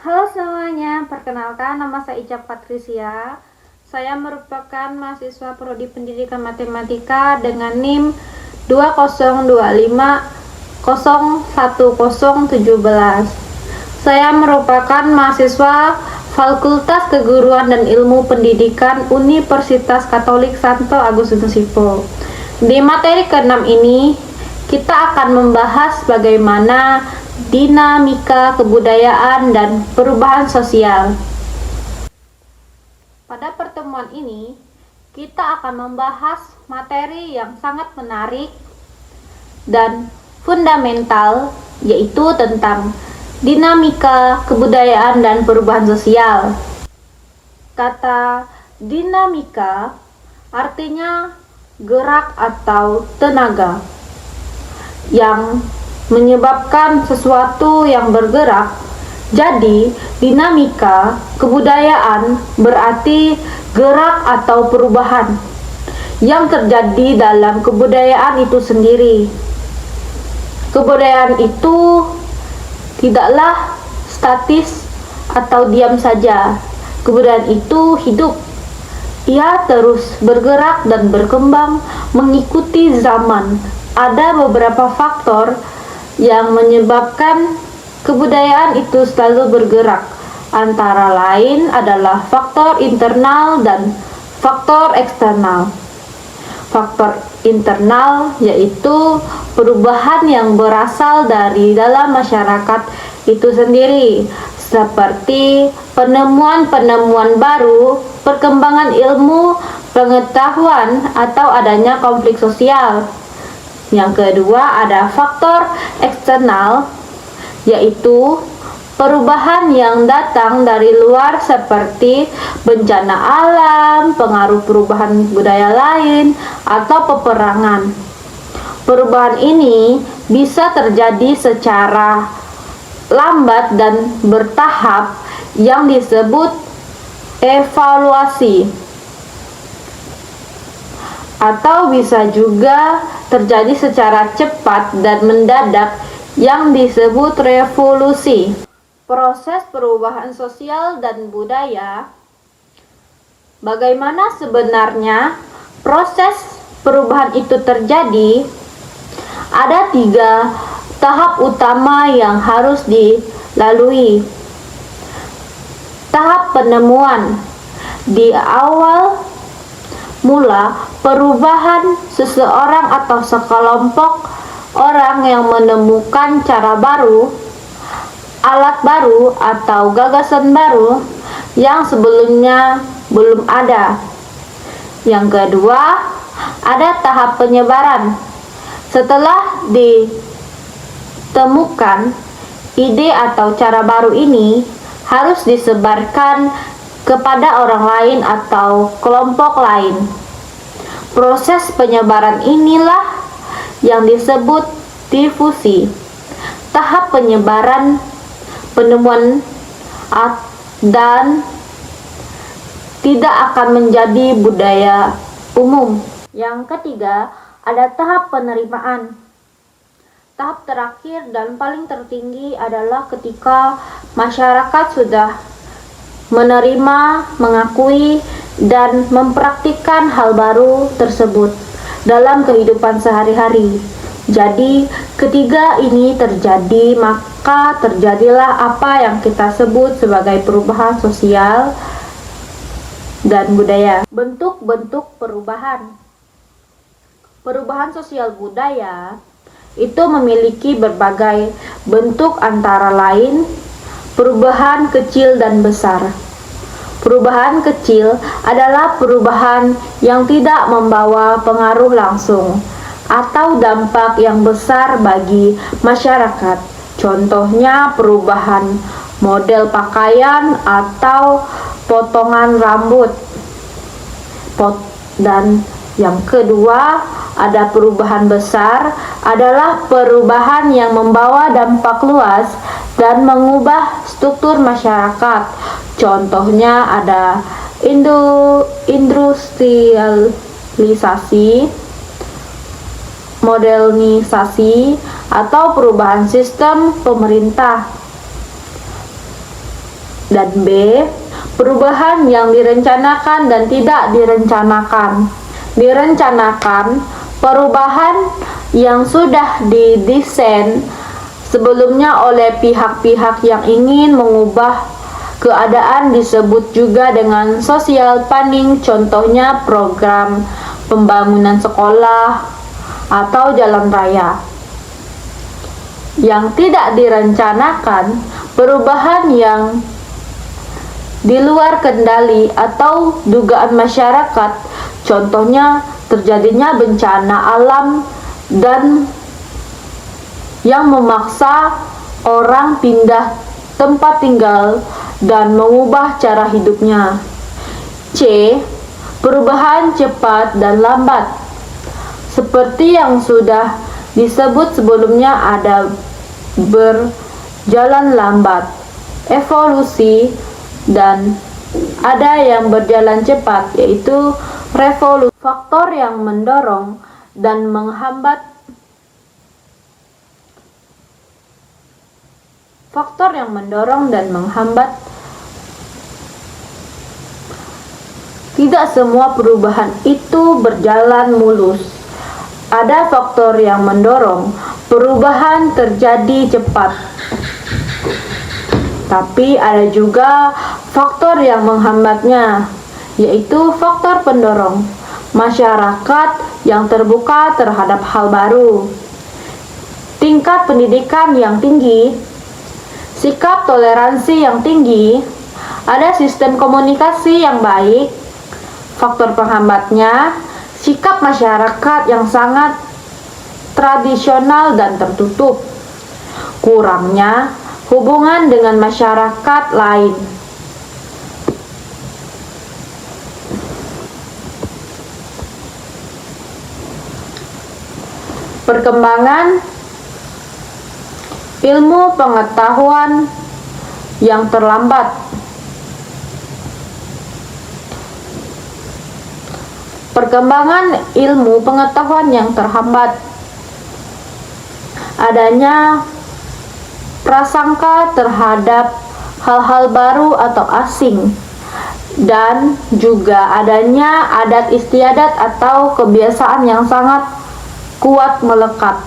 Halo semuanya, perkenalkan nama saya Ica Patricia. Saya merupakan mahasiswa Prodi Pendidikan Matematika dengan NIM 202501017. Saya merupakan mahasiswa Fakultas Keguruan dan Ilmu Pendidikan Universitas Katolik Santo Agustinus Hippo. Di materi ke-6 ini, kita akan membahas bagaimana dinamika kebudayaan dan perubahan sosial. Pada pertemuan ini, kita akan membahas materi yang sangat menarik dan fundamental, yaitu tentang dinamika kebudayaan dan perubahan sosial. Kata dinamika artinya gerak atau tenaga yang menyebabkan sesuatu yang bergerak. Jadi, dinamika kebudayaan berarti gerak atau perubahan yang terjadi dalam kebudayaan itu sendiri. Kebudayaan itu tidaklah statis atau diam saja. Kebudayaan itu hidup. Ia terus bergerak dan berkembang mengikuti zaman. Ada beberapa faktor yang menyebabkan kebudayaan itu selalu bergerak. Antara lain adalah faktor internal dan faktor eksternal. Faktor internal yaitu perubahan yang berasal dari dalam masyarakat itu sendiri, seperti penemuan-penemuan baru, perkembangan ilmu, pengetahuan, atau adanya konflik sosial. Yang kedua ada faktor eksternal, yaitu perubahan yang datang dari luar seperti bencana alam, pengaruh perubahan budaya lain, atau peperangan. Perubahan ini bisa terjadi secara lambat dan bertahap yang disebut evaluasi, atau bisa juga terjadi secara cepat dan mendadak yang disebut revolusi. Proses perubahan sosial dan budaya. Bagaimana sebenarnya proses perubahan itu terjadi? Ada 3 tahap utama yang harus dilalui. Tahap penemuan. Di awal mula perubahan, seseorang atau sekelompok orang yang menemukan cara baru, alat baru, atau gagasan baru yang sebelumnya belum ada. Yang kedua, ada tahap penyebaran. Setelah ditemukan, ide atau cara baru ini harus disebarkan kepada orang lain atau kelompok lain. Proses penyebaran inilah yang disebut difusi. Tahap penyebaran, penemuan dan tidak akan menjadi budaya umum. Yang ketiga, ada tahap penerimaan. Tahap terakhir dan paling tertinggi adalah ketika masyarakat sudah menerima, mengakui, dan mempraktikkan hal baru tersebut dalam kehidupan sehari-hari. Jadi, ketiga ini terjadi, maka terjadilah apa yang kita sebut sebagai perubahan sosial dan budaya. Bentuk-bentuk perubahan. Perubahan sosial budaya itu memiliki berbagai bentuk, antara lain perubahan kecil dan besar. Perubahan kecil adalah perubahan yang tidak membawa pengaruh langsung atau dampak yang besar bagi masyarakat. Contohnya perubahan model pakaian atau potongan rambut. Dan yang kedua, ada perubahan besar adalah perubahan yang membawa dampak luas dan mengubah struktur masyarakat. Contohnya ada industrialisasi, modernisasi, atau perubahan sistem pemerintah. Dan B, perubahan yang direncanakan dan tidak direncanakan. Direncanakan perubahan yang sudah didesain sebelumnya oleh pihak-pihak yang ingin mengubah keadaan disebut juga dengan social planning, contohnya program pembangunan sekolah atau jalan raya. Yang tidak direncanakan, perubahan yang di luar kendali atau dugaan masyarakat, contohnya terjadinya bencana alam dan yang memaksa orang pindah tempat tinggal dan mengubah cara hidupnya. C. Perubahan cepat dan lambat. Seperti yang sudah disebut sebelumnya, ada berjalan lambat, evolusi, dan ada yang berjalan cepat, yaitu revolusi. Faktor yang mendorong dan menghambat tidak semua perubahan itu berjalan mulus. Ada faktor yang mendorong perubahan terjadi cepat, tapi ada juga faktor yang menghambatnya, yaitu faktor pendorong. Masyarakat yang terbuka terhadap hal baru, tingkat pendidikan yang tinggi, sikap toleransi yang tinggi, ada sistem komunikasi yang baik. Faktor penghambatnya, sikap masyarakat yang sangat tradisional dan tertutup, kurangnya hubungan dengan masyarakat lain. Perkembangan ilmu pengetahuan yang terlambat. Perkembangan ilmu pengetahuan yang terhambat. Adanya prasangka terhadap hal-hal baru atau asing, dan juga adanya adat istiadat atau kebiasaan yang sangat kuat melekat.